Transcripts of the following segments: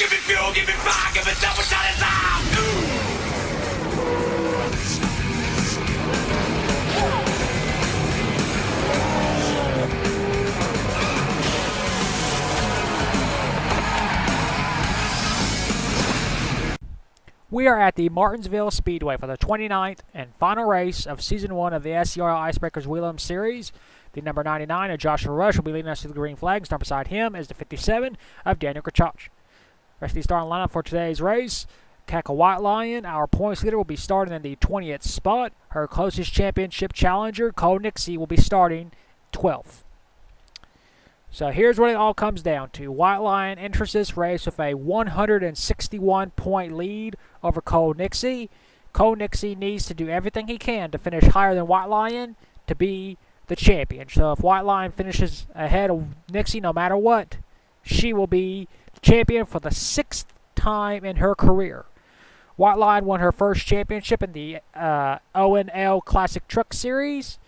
Give me fuel, give me fire, give me double shot of time. We are at the Martinsville Speedway for the 29th and final race of Season 1 of the SCRL Icebreakers Whelen series. The number 99 of Joshua Rush will be leading us to the green flag. Starting beside him is the 57 of Daniel Grachach. Rest of the starting lineup for today's race. Cackle White Lion, our points leader, will be starting in the 20th spot. Her closest championship challenger, Winn-Dixie, will be starting 12th. So here's what it all comes down to. White Lion enters this race with a 161-point lead over Winn-Dixie. Winn-Dixie needs to do everything he can to finish higher than White Lion to be the champion. So if White Lion finishes ahead of Nixie, no matter what, she will be the champion for the 6th time in her career. White Lion won her first championship in the O&L Classic Truck Series.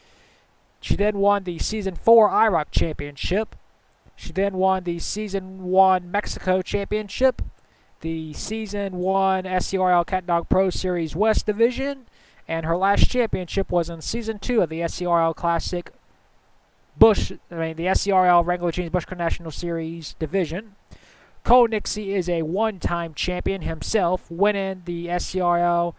She then won the Season 4 IROC Championship. She then won the Season 1 Mexico Championship, the Season 1 SCRL Cat Dog Pro Series West Division, and her last championship was in Season 2 of the SCRL Classic the SCRL Wrangler Jeans Bush National Series Division. Winn-Dixie is a one-time champion himself, winning the SCRL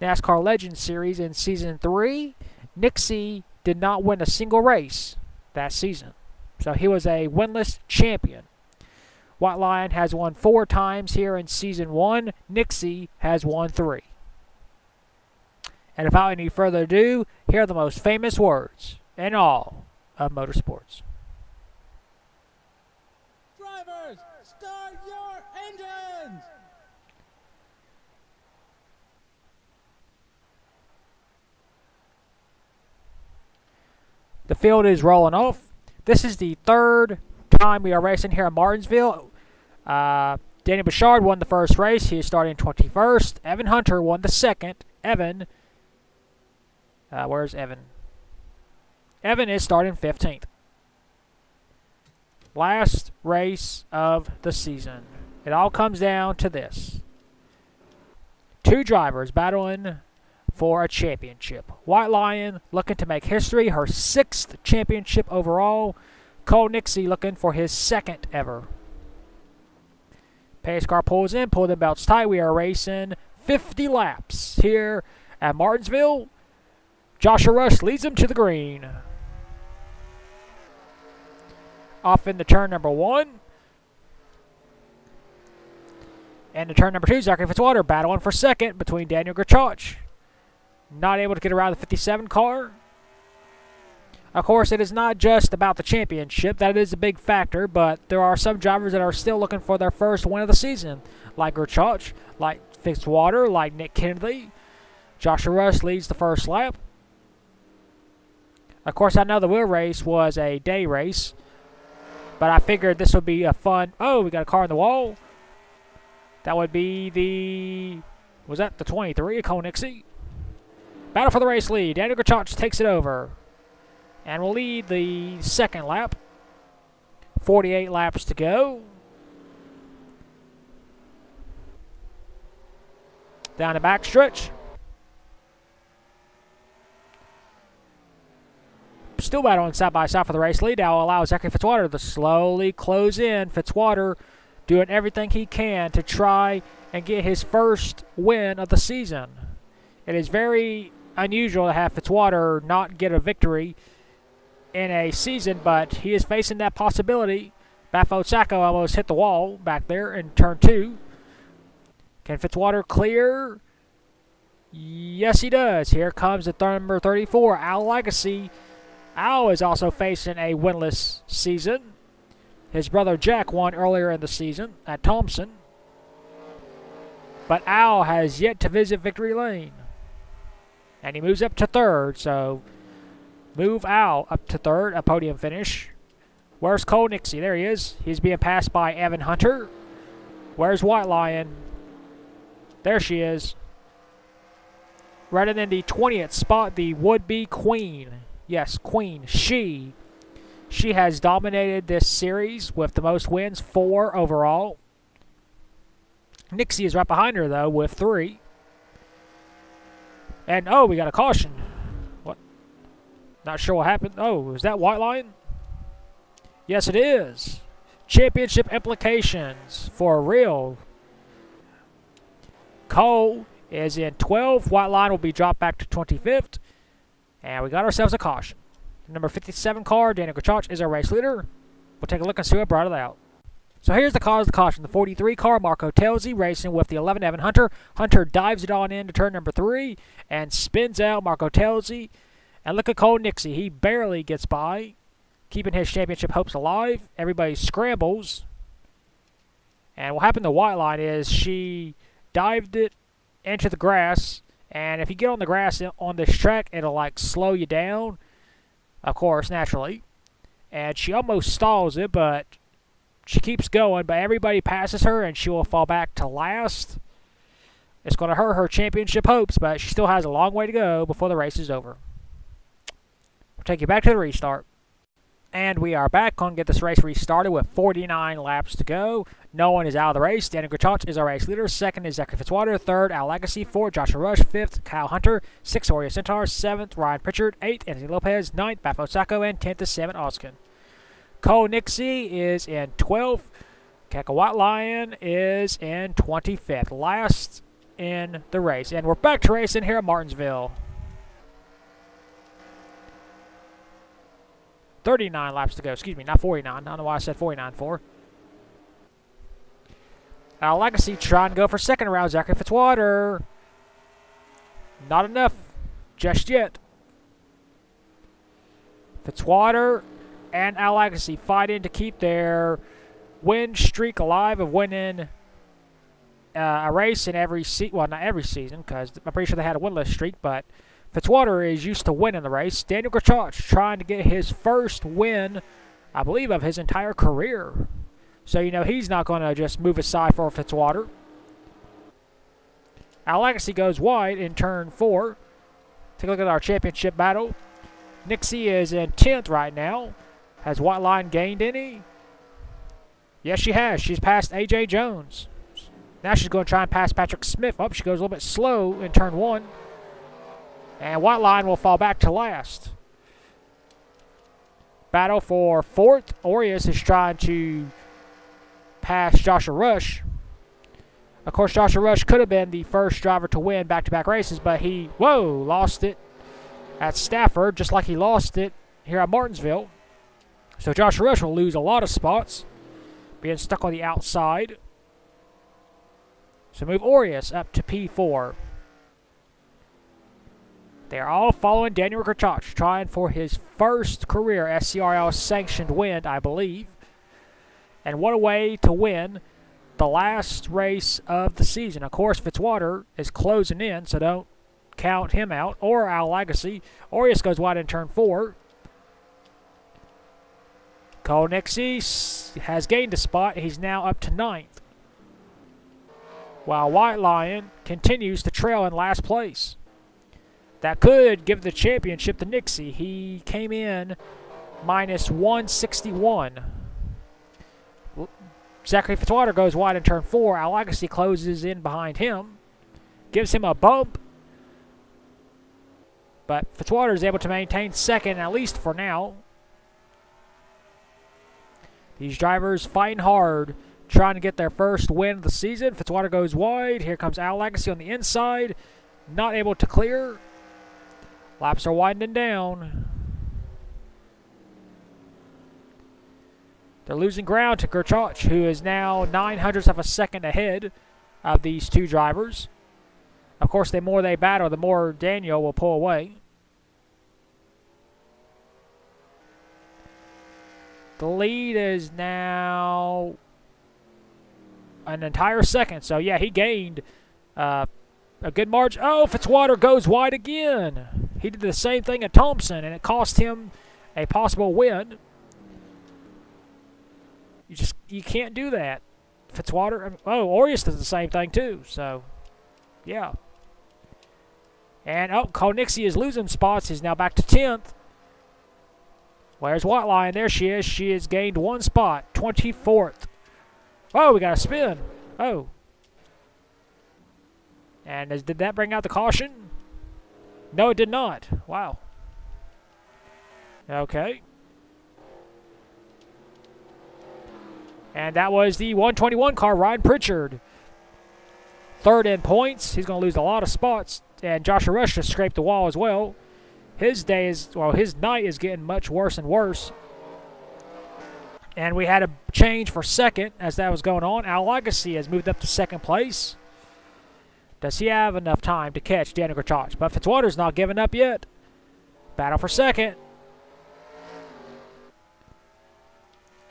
NASCAR Legends Series in Season 3. Nixie did not win a single race that season, so he was a winless champion. White Lion has won 4 times here in Season 1. Nixie has won 3. And without any further ado, here are the most famous words in all of motorsports. Drivers, start your engines! The field is rolling off. This is the 3rd time we are racing here in Martinsville. Danny Bouchard won the first race. He is starting 21st. Evan Hunter won the second. Evan, where's Evan? Evan is starting 15th. Last race of the season. It all comes down to this. 2 drivers battling for a championship. White Lion looking to make history, her 6th championship overall. Winn-Dixie looking for his 2nd ever. Pace car pulls in, pull the belts tight. We are racing 50 laps here at Martinsville. Joshua Rush leads him to the green. Off into turn number 1. And to turn number 2, Zachary Fitzwater battling for 2nd between Daniel Grachach. Not able to get around the 57 car. Of course, it is not just about the championship. That is a big factor, but there are some drivers that are still looking for their first win of the season, like Grachach, like Fitzwater, like Nick Kennedy. Joshua Rush leads the first lap. Of course, I know the wheel race was a day race, but I figured this would be a fun... Oh, we got a car in the wall. That would be the... Was that the 23 of Winn-Dixie? Battle for the race lead. Daniel Grachach takes it over and will lead the 2nd lap. 48 laps to go. Down the back stretch. Still battling side by side for the race lead. That will allow Zachary Fitzwater to slowly close in. Fitzwater doing everything he can to try and get his first win of the season. It is very unusual to have Fitzwater not get a victory in a season, but he is facing that possibility. Bafo Sacco almost hit the wall back there in turn 2. Can Fitzwater clear? Yes, he does. Here comes the number 34, Al Legacy. Al is also facing a winless season. His brother Jack won earlier in the season at Thompson. But Al has yet to visit victory lane. And he moves up to 3rd, so move Al up to 3rd, a podium finish. Where's Winn-Dixie? There he is. He's being passed by Evan Hunter. Where's White Lion? There she is. Running in the 20th spot, the would-be queen. Yes, queen. She has dominated this series with the most wins, 4 overall. Nixie is right behind her, though, with 3. And, oh, we got a caution. What? Not sure what happened. Oh, is that white line? Yes, it is. Championship implications for real. Cole is in 12th. White line will be dropped back to 25th. And we got ourselves a caution. The number 57 car, Daniel Grachach, is our race leader. We'll take a look and see what brought it out. So here's the cause of the caution. The 43 car, Marco Telzi, racing with the 11 Evan Hunter. Hunter dives it on into turn number 3 and spins out Marco Telzi. And look at Cole Nixie. He barely gets by, keeping his championship hopes alive. Everybody scrambles. And what happened to White Line is she dived it into the grass. And if you get on the grass on this track, it'll like slow you down, of course, naturally. And she almost stalls it, but she keeps going, but everybody passes her, and she will fall back to last. It's going to hurt her championship hopes, but she still has a long way to go before the race is over. We'll take you back to the restart. And we are back. Going to get this race restarted with 49 laps to go. No one is out of the race. Daniel Grachach is our race leader. Second is Zachary Fitzwater. Third, Al Legacy. Fourth, Joshua Rush. Fifth, Kyle Hunter. Sixth, Oreo Centaur. Seventh, Ryan Pritchard. Eighth, Anthony Lopez. Ninth, Bafo Sacco. And 10th is Salmon Oskin. Cole Nixie is in 12th. Kaka White Lion is in 25th. Last in the race. And we're back to racing here at Martinsville. 39 laps to go. Excuse me, not 49. I don't know why I said 49 for. Our Legacy trying to go for second round. Zachary Fitzwater. Not enough just yet. Fitzwater and Al Legacy fighting to keep their win streak alive of winning a race in every season. Well, not every season, because I'm pretty sure they had a winless streak, but Fitzwater is used to winning the race. Daniel Grachach trying to get his first win, I believe, of his entire career. So, you know, he's not going to just move aside for Fitzwater. Al Legacy goes wide in turn 4. Take a look at our championship battle. Nixie is in 10th right now. Has White Line gained any? Yes, she has. She's passed A.J. Jones. Now she's going to try and pass Patrick Smith. Oh, she goes a little bit slow in turn 1. And White Line will fall back to last. Battle for 4th. Aureus is trying to pass Joshua Rush. Of course, Joshua Rush could have been the first driver to win back-to-back races, but he, lost it at Stafford, just like he lost it here at Martinsville. So Joshua Rush will lose a lot of spots, being stuck on the outside. So move Aureus up to P4. They're all following Daniel Grachach, trying for his first career SCRL sanctioned win, I believe. And what a way to win the last race of the season. Of course, Fitzwater is closing in, so don't count him out. Or Al Legacy. Aureus goes wide in turn 4. Cole Nixie has gained a spot. He's now up to 9th. While White Lion continues to trail in last place. That could give the championship to Nixie. He came in minus 161. Zachary Fitzwater goes wide in turn 4. Al Legacy closes in behind him. Gives him a bump. But Fitzwater is able to maintain second, at least for now. These drivers fighting hard, trying to get their first win of the season. Fitzwater goes wide. Here comes Al Legacy on the inside. Not able to clear. Laps are widening down. They're losing ground to Grachach, who is now 0.09 of a second ahead of these two drivers. Of course, the more they battle, the more Daniel will pull away. The lead is now an entire second. So, yeah, he gained a good margin. Oh, Fitzwater goes wide again. He did the same thing at Thompson, and it cost him a possible win. You can't do that. Fitzwater. Oh, Aureus does the same thing too. So, yeah. And Cole Nixie is losing spots. He's now back to 10th. Where's White Lion? There she is. She has gained 1 spot. 24th. Oh, we got a spin. Oh. And did that bring out the caution? No, it did not. Wow. Okay. And that was the 121 car, Ryan Pritchard. Third in points. He's going to lose a lot of spots. And Joshua Rush just scraped the wall as well. His night is getting much worse and worse. And we had a change for second as that was going on. Al Legacy has moved up to second place. Does he have enough time to catch Daniel Grachach? But Fitzwater's not giving up yet. Battle for second.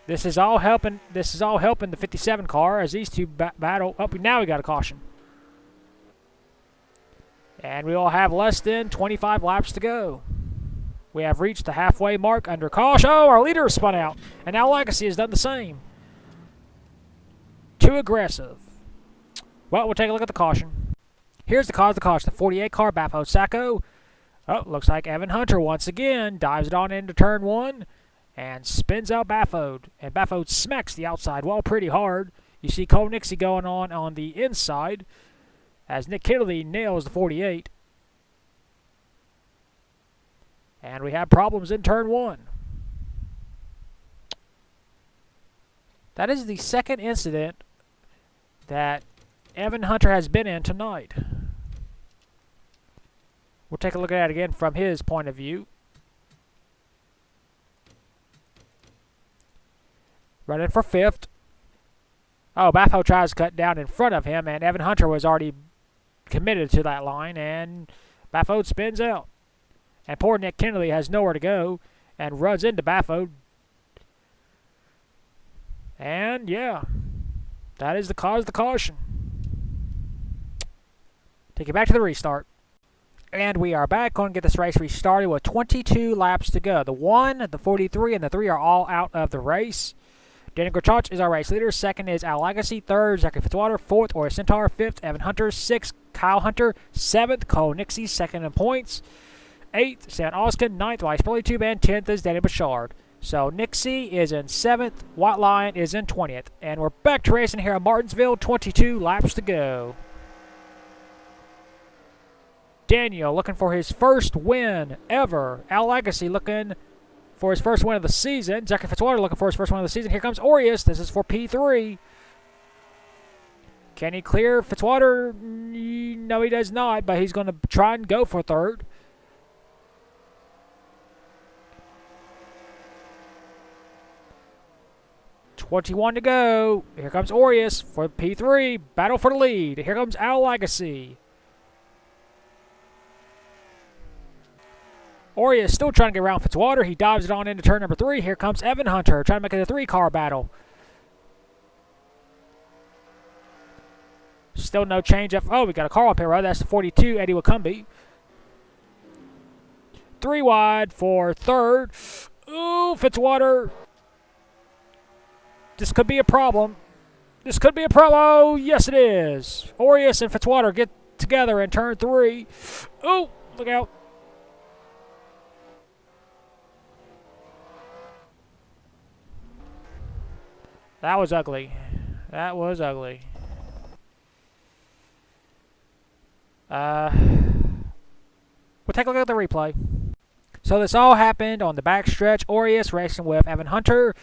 This is all helping the 57 car as these two battle. Oh, now we got a caution. And we all have less than 25 laps to go. We have reached the halfway mark under caution. Oh, our leader has spun out. And now Legacy has done the same. Too aggressive. Well, we'll take a look at the caution. Here's the cause of the caution. The 48 car, Bafo Sacco. Oh, looks like Evan Hunter once again dives it on into turn one and spins out Bafode. And Bafode smacks the outside wall pretty hard. You see Winn-Dixie going on the inside as Nick Kennedy nails the 48. And we have problems in turn one. That is the second incident that Evan Hunter has been in tonight. We'll take a look at it again from his point of view. Running for fifth. Oh, Bafo tries to cut down in front of him, and Evan Hunter was already committed to that line, and Bafo spins out. And poor Nick Kennedy has nowhere to go and runs into Bafo. And, yeah, that is the cause of the caution. Take it back to the restart. And we are back. Going to get this race restarted with 22 laps to go. The 1, the 43, and the 3 are all out of the race. Daniel Grachach is our race leader. Second is Al Legacy. Third, Zachary Fitzwater. Fourth, Ori Centaur. Fifth, Evan Hunter. Sixth, Kyle Hunter. Seventh, Winn-Dixie. Second in points. Eighth, Sam Austin. Ninth, Weiss Billy Tube. And 10th is Danny Bouchard. So Nixie is in 7th. White Lion is in 20th. And we're back to racing here at Martinsville. 22 laps to go. Daniel looking for his first win ever. Al Legacy looking for his first win of the season. Zachary Fitzwater looking for his first win of the season. Here comes Aureus. This is for P3. Can he clear Fitzwater? No, he does not, but he's going to try and go for third. .21 to go. Here comes Aureus for P3. Battle for the lead. Here comes Al Legacy. Aureus still trying to get around Fitzwater. He dives it on into turn number 3. Here comes Evan Hunter trying to make it a 3-car battle. Still no change up. Oh, we got a car up here, right? That's the 42, Eddie Wakumbi. 3 wide for third. Ooh, Fitzwater. This could be a problem. This could be a problem. Oh, yes, it is. Aureus and Fitzwater get together in turn 3. Ooh, look out. That was ugly. That was ugly. We'll take a look at the replay. So this all happened on the backstretch. Aureus racing with Evan Hunter.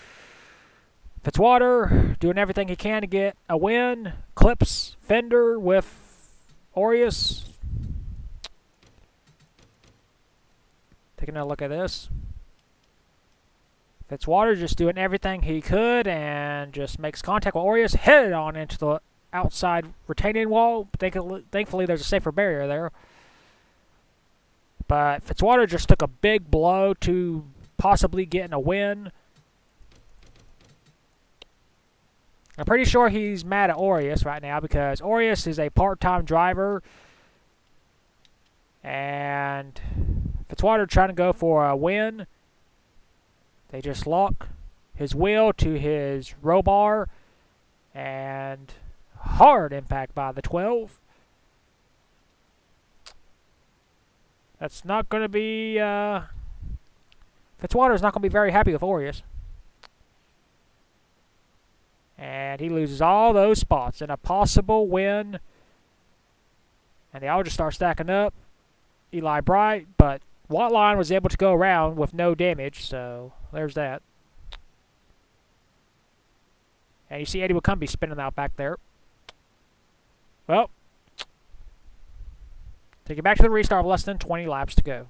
Fitzwater doing everything he can to get a win. Clips fender with Aureus. Taking a look at this. Fitzwater just doing everything he could and just makes contact with Aureus. Headed on into the outside retaining wall. Thankfully, there's a safer barrier there. But Fitzwater just took a big blow to possibly getting a win. I'm pretty sure he's mad at Aureus right now because Aureus is a part-time driver. And Fitzwater trying to go for a win. They just lock his wheel to his row bar. And hard impact by the 12. That's not going to be... Fitzwater's not going to be very happy with Aureus. And he loses all those spots in a possible win. And they all just start stacking up. Eli Bright, but Whiteline was able to go around with no damage, so there's that. And you see Eddie Wicumby spinning out back there. Well, take it back to the restart with less than 20 laps to go.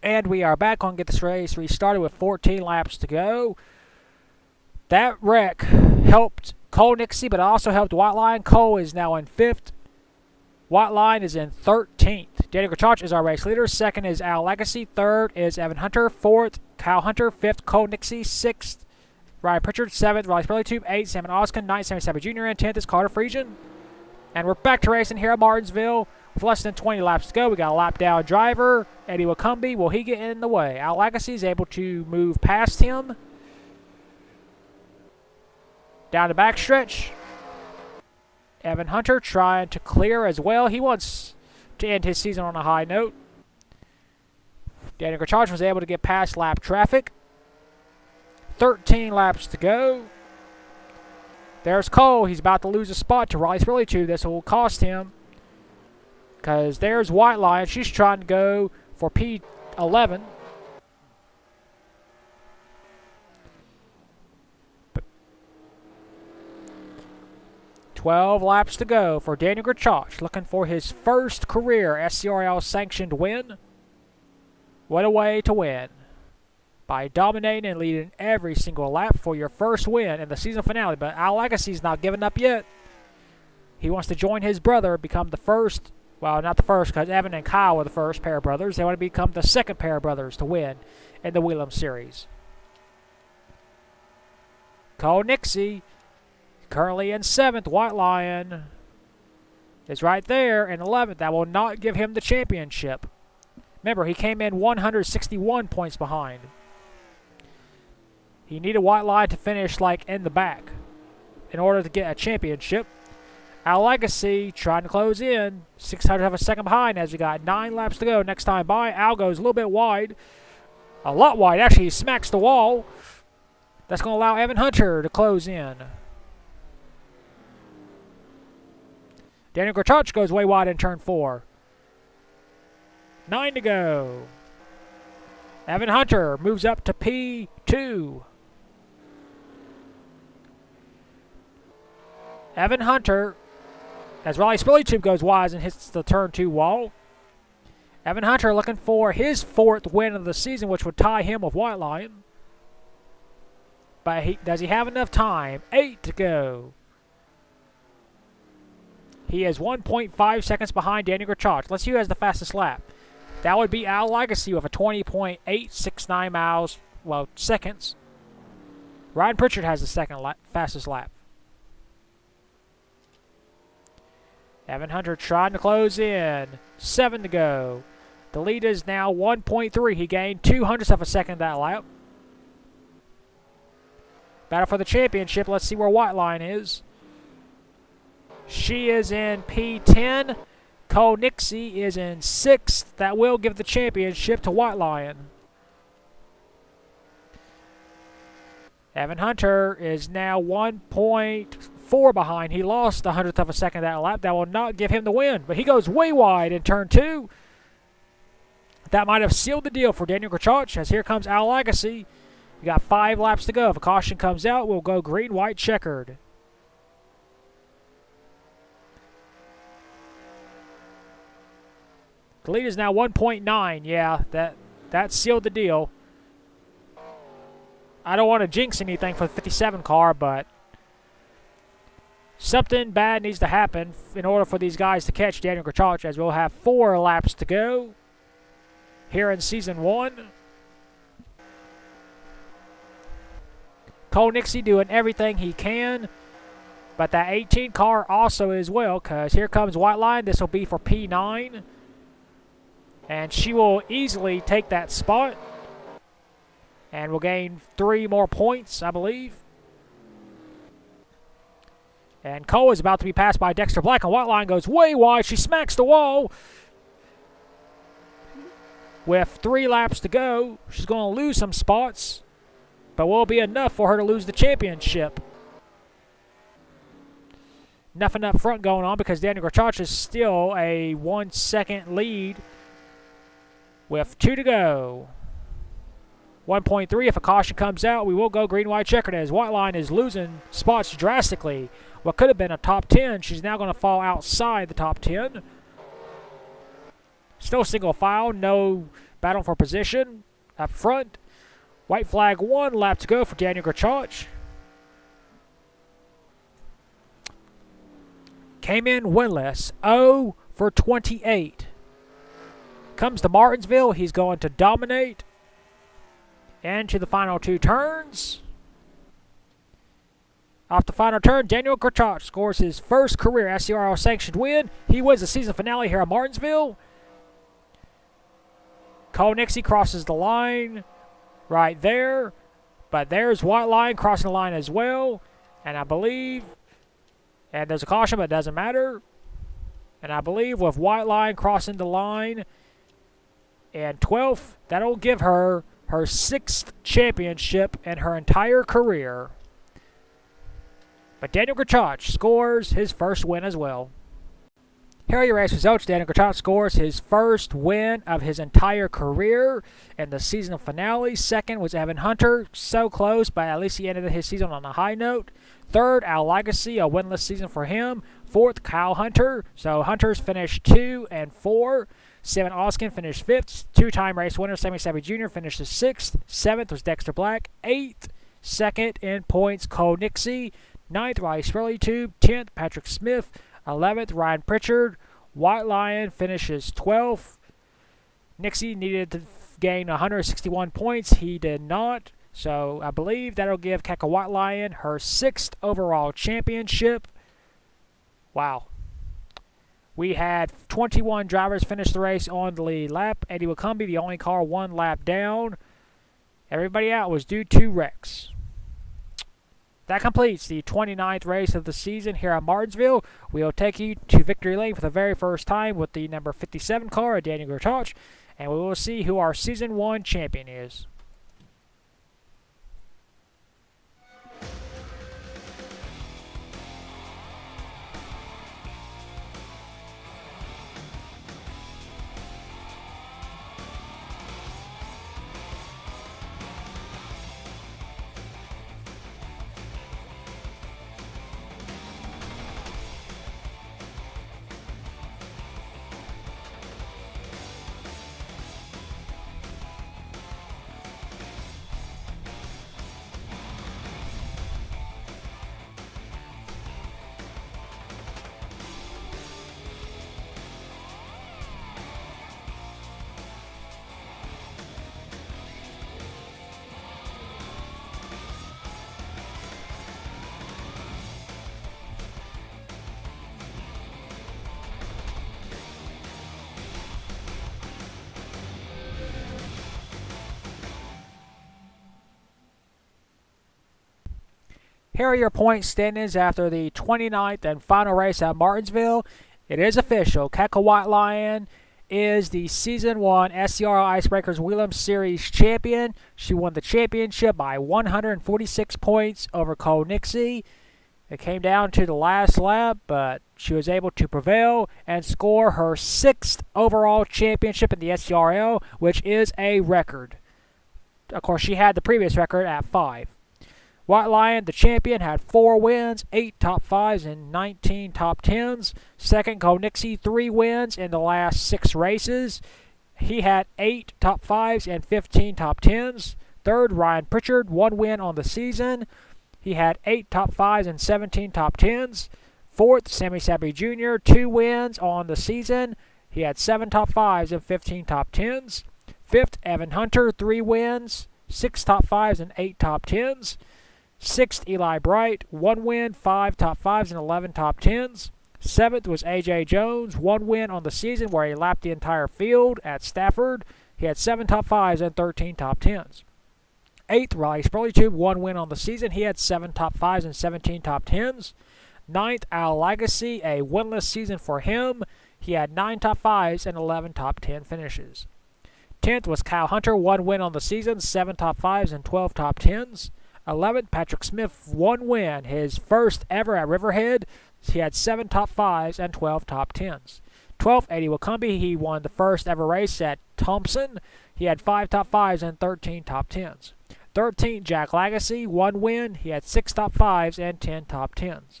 And we are back on Get This Race. Restarted with 14 laps to go. That wreck helped Cole Nixie, but also helped Whiteline. Cole is now in 5th. Whiteline is in 13th. Daniel Grachach is our race leader. 2nd is Al Legacy. 3rd is Evan Hunter. 4th, Kyle Hunter. 5th, Cole Nixie. 6th, Ryan Pritchard. 7th, Riley Spurleytube. 8th, Salmon Oskin. 9th, Sammy Sabby Jr. And 10th is Carter Friesian. And we're back to racing here at Martinsville with less than 20 laps to go. We got a lap down driver, Eddie Wicumby. Will he get in the way? Al Legacy is able to move past him. Down the backstretch. Evan Hunter trying to clear as well. He wants to end his season on a high note. Daniel Grachach was able to get past lap traffic. 13 laps to go. There's Cole. He's about to lose a spot to Riley Spurleytube. This will cost him. Because there's Whiteline. She's trying to go for P11. 12 laps to go for Daniel Grachach, looking for his first career SCRL sanctioned win. What a way to win. By dominating and leading every single lap for your first win in the season finale. But Al Legacy's not giving up yet. He wants to join his brother, become the first, well, not the first, because Evan and Kyle were the first pair of brothers. They want to become the second pair of brothers to win in the Whelen Series. Cole Nixie, currently in 7th. Whiteline is right there in 11th. That will not give him the championship. Remember, he came in 161 points behind. He needed Whiteline to finish like in the back in order to get a championship. Al Legacy trying to close in. 600 of a second behind as we got 9 laps to go. Next time by, Al goes a little bit wide. A lot wide. Actually, he smacks the wall. That's going to allow Evan Hunter to close in. Daniel Grachach goes way wide in turn 4. 9 to go. Evan Hunter moves up to P2. Evan Hunter, as Riley Spurleytube goes wide and hits the turn 2 wall. Evan Hunter looking for his 4th win of the season, which would tie him with Whiteline. But does he have enough time? 8 to go. He is 1.5 seconds behind Daniel Grachach. Let's see who has the fastest lap. That would be Al Legacy with a 20.869 miles, well, seconds. Ryan Pritchard has the second fastest lap. Evan Hunter trying to close in. 7 to go. The lead is now 1.3. He gained 0.02 of a second that lap. Battle for the championship. Let's see where Whiteline is. She is in P10. Cole Nixie is in 6th. That will give the championship to Whiteline. Evan Hunter is now 1.4 behind. He lost 100th of a second that lap. That will not give him the win, but he goes way wide in turn 2. That might have sealed the deal for Daniel Grachach, as here comes Al Legacy. We got 5 laps to go. If a caution comes out, we'll go green, white, checkered. The lead is now 1.9. Yeah, that sealed the deal. I don't want to jinx anything for the 57 car, but something bad needs to happen in order for these guys to catch Daniel Grachach, as we'll have 4 laps to go here in Season 1. Cole Nixie doing everything he can, but that 18 car also as well, because here comes Whiteline. This will be for P9, and she will easily take that spot, and will gain 3 more points, I believe. And Cole is about to be passed by Dexter Black, and Whiteline goes way wide. She smacks the wall. With 3 laps to go, she's going to lose some spots, but will be enough for her to lose the championship. nothing up front going on because Daniel Grachach is still a 1 second lead with 2 to go. 1.3, if a caution comes out, we will go green-white checkered as Whiteline is losing spots drastically. What could have been a top 10, she's now going to fall outside the top 10. Still single file, no battle for position up front. White flag 1, lap to go for Daniel Grachach. Came in winless, 0 for 28. Comes to Martinsville, he's going to dominate. And to the final 2 turns. Off the final turn, Daniel Grachach scores his first career SCRL sanctioned win. He wins the season finale here at Martinsville. Winn-Dixie crosses the line right there. But there's Whiteline crossing the line as well. And I believe, and there's a caution, but it doesn't matter. And I believe with Whiteline crossing the line and 12th, that'll give her 6th championship in her entire career. But Daniel Grachach scores his first win as well. Here are your race results. Daniel Grachach scores his first win of his entire career in the season finale. Second was Evan Hunter. So close, but at least he ended his season on a high note. Third, Al Legacy, a winless season for him. Fourth, Kyle Hunter. So Hunter's finished 2 and 4. Steven Oskin finished 5th. 2-time race winner Sammy Savvy Jr. finished 6th. 7th was Dexter Black. 8th, second in points, Winn-Dixie. 9th, Riley Spurley Tube. 10th, Patrick Smith. 11th, Ryan Pritchard. White Lion finishes 12th. Nixie needed to gain 161 points. He did not. So I believe that'll give Keka White Lion her 6th overall championship. Wow. We had 21 drivers finish the race on the lead lap. Eddie Wicumby, the only car 1 lap down. Everybody out was due to wrecks. That completes the 29th race of the season here at Martinsville. We'll take you to victory lane for the very first time with the number 57 car of Daniel Grachach, and we will see who our Season 1 champion is. Here are your point standings after the 29th and final race at Martinsville. It is official. Keka White Lion is the Season 1 SCRL Icebreakers Whelen Series champion. She won the championship by 146 points over Winn-Dixie. It came down to the last lap, but she was able to prevail and score her 6th overall championship in the SCRL, which is a record. Of course, she had the previous record at 5. White Lion, the champion, had 4 wins, 8 top 5s, and 19 top 10s. Second, Winn-Dixie, 3 wins in the last 6 races. He had 8 top 5s and 15 top 10s. Third, Ryan Pritchard, 1 win on the season. He had 8 top 5s and 17 top 10s. Fourth, Sammy Sabby Jr., 2 wins on the season. He had 7 top 5s and 15 top 10s. Fifth, Evan Hunter, 3 wins, 6 top 5s and 8 top 10s. Sixth, Eli Bright, 1 win, 5 top 5s, and 11 top 10s. Seventh was A.J. Jones, 1 win on the season where he lapped the entire field at Stafford. He had 7 top 5s and 13 top 10s. Eighth, Riley Spurley, 1 win on the season. He had 7 top 5s and 17 top 10s. Ninth, Al Legacy, a winless season for him. He had 9 top 5s and 11 top 10 finishes. 10th was Kyle Hunter, 1 win on the season, 7 top 5s and 12 top 10s. 11th, Patrick Smith, 1 win, his first ever at Riverhead. he had 7 top 5s and 12 top 10s. 12th, Eddie Wakumbi, he won the first ever race at Thompson. He had 5 top 5s and 13 top 10s. 13th, Jack Lagasse, 1 win. He had 6 top 5s and 10 top 10s.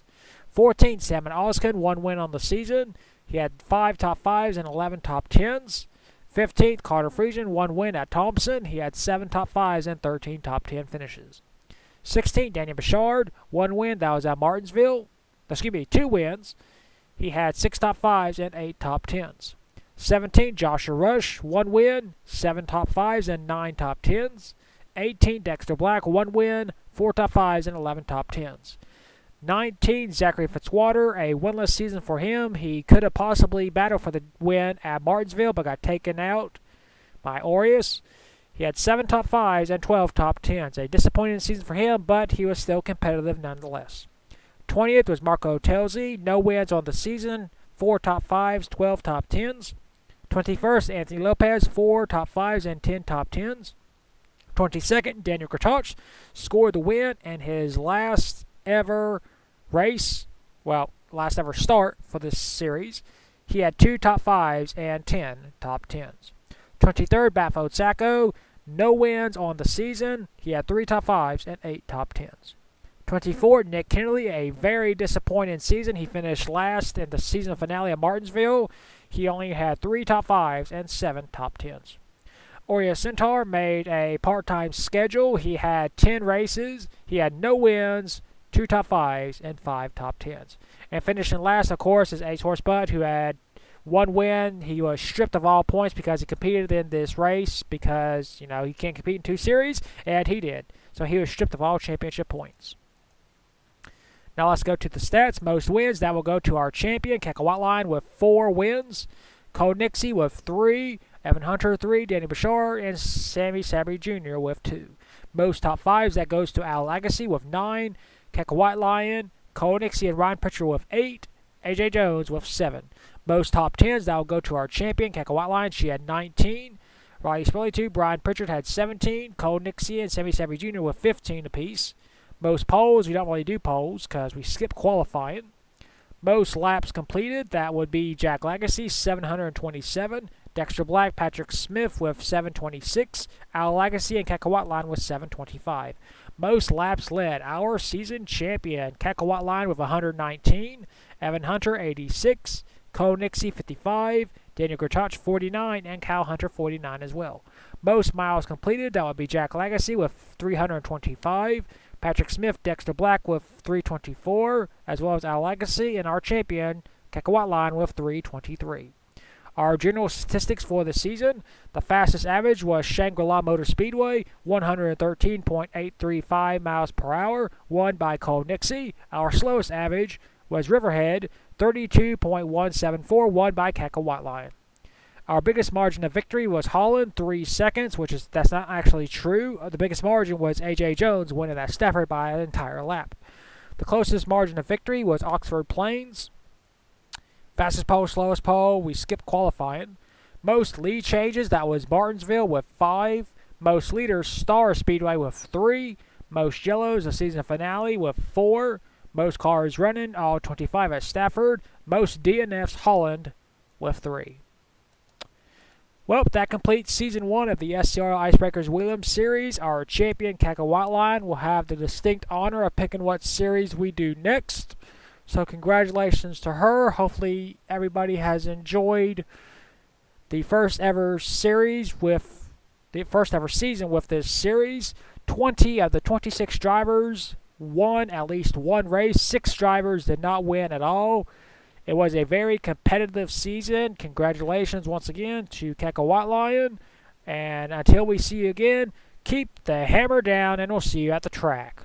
14th, Salmon Oskin, 1 win on the season. He had 5 top 5s and 11 top 10s. 15th, Carter Friesian, 1 win at Thompson. He had 7 top 5s and 13 top 10 finishes. 16th, Daniel Bouchard, 1 win. That was at Martinsville. 2 wins. He had 6 top 5s and 8 top 10s. 17th, Joshua Rush, 1 win, 7 top 5s and 9 top 10s. 18th, Dexter Black, 1 win, 4 top 5s and 11 top 10s. 19th, Zachary Fitzwater, a winless season for him. He could have possibly battled for the win at Martinsville, but got taken out by Aureus. He had 7 top 5s and 12 top 10s. A disappointing season for him, but he was still competitive nonetheless. 20th was Marco Telzi, no wins on the season, 4 top 5s, 12 top 10s. 21st, Anthony Lopez, 4 top 5s and 10 top 10s. 22nd, Daniel Kurtach scored the win in his last ever race, last ever start for this series. He had 2 top 5s and 10 top 10s. 23rd, Bafo Sacco, no wins on the season. He had 3 top 5s and 8 top 10s. 24th, Nick Kennedy, a very disappointing season. He finished last in the season finale at Martinsville. He only had 3 top 5s and 7 top 10s. Aureus Centaur made a part-time schedule. He had 10 races. He had no wins, 2 top 5s, and 5 top 10s. And finishing last, of course, is Ace Horsebud, who had 1 win. He was stripped of all points because he competed in this race because, he can't compete in 2 series, and he did. So he was stripped of all championship points. Now let's go to the stats. Most wins, that will go to our champion, Keka Whiteline, with 4 wins. Cole Nixie with 3. Evan Hunter 3. Danny Bouchard and Sammy Sabry Jr. with 2. Most top 5s, that goes to Al Lagasse with 9. Keka Whiteline, Cole Nixie and Ryan Pritchard with 8. AJ Jones with 7. Most top 10s, that will go to our champion, Keka Whiteline. She had 19. Riley Spurley 2. Brian Pritchard had 17. Cole Nixie and Sammy Sabry Jr. with 15 apiece. Most poles, we don't really do poles because we skip qualifying. Most laps completed, that would be Jack Lagasse, 727. Dexter Black, Patrick Smith with 726. Al Lagasse and Keka Whiteline with 725. Most laps led, our season champion, Keka Whiteline with 119. Evan Hunter, 86. Cole Nixie, 55. Daniel Kurtach, 49. And Kyle Hunter, 49 as well. Most miles completed, that would be Jack Lagasse with 325. Patrick Smith, Dexter Black with 324, as well as Al Lagasse, and our champion, Keka Whiteline, with 323. Our general statistics for the season, the fastest average was Shangri-La Motor Speedway, 113.835 miles per hour, won by Cole Nixie. Our slowest average was Riverhead, 32.174, won by Keka Whiteline. Our biggest margin of victory was Holland, 3 seconds, that's not actually true. The biggest margin was A.J. Jones winning at Stafford by an entire lap. The closest margin of victory was Oxford Plains. Fastest pole, slowest pole, we skipped qualifying. Most lead changes, that was Martinsville with 5. Most leaders, Star Speedway with 3. Most yellows, the season finale with 4. Most cars running, all 25 at Stafford. Most DNFs, Holland with 3. Well, that completes Season 1 of the SCRL Icebreakers Whelen series. Our champion, Keka Whiteline, will have the distinct honor of picking what series we do next. So congratulations to her. Hopefully everybody has enjoyed the first ever season with this series. 20 of the 26 drivers won at least one race. 6 drivers did not win at all. It was a very competitive season. Congratulations once again to Keka Whiteline. And until we see you again, keep the hammer down and we'll see you at the track.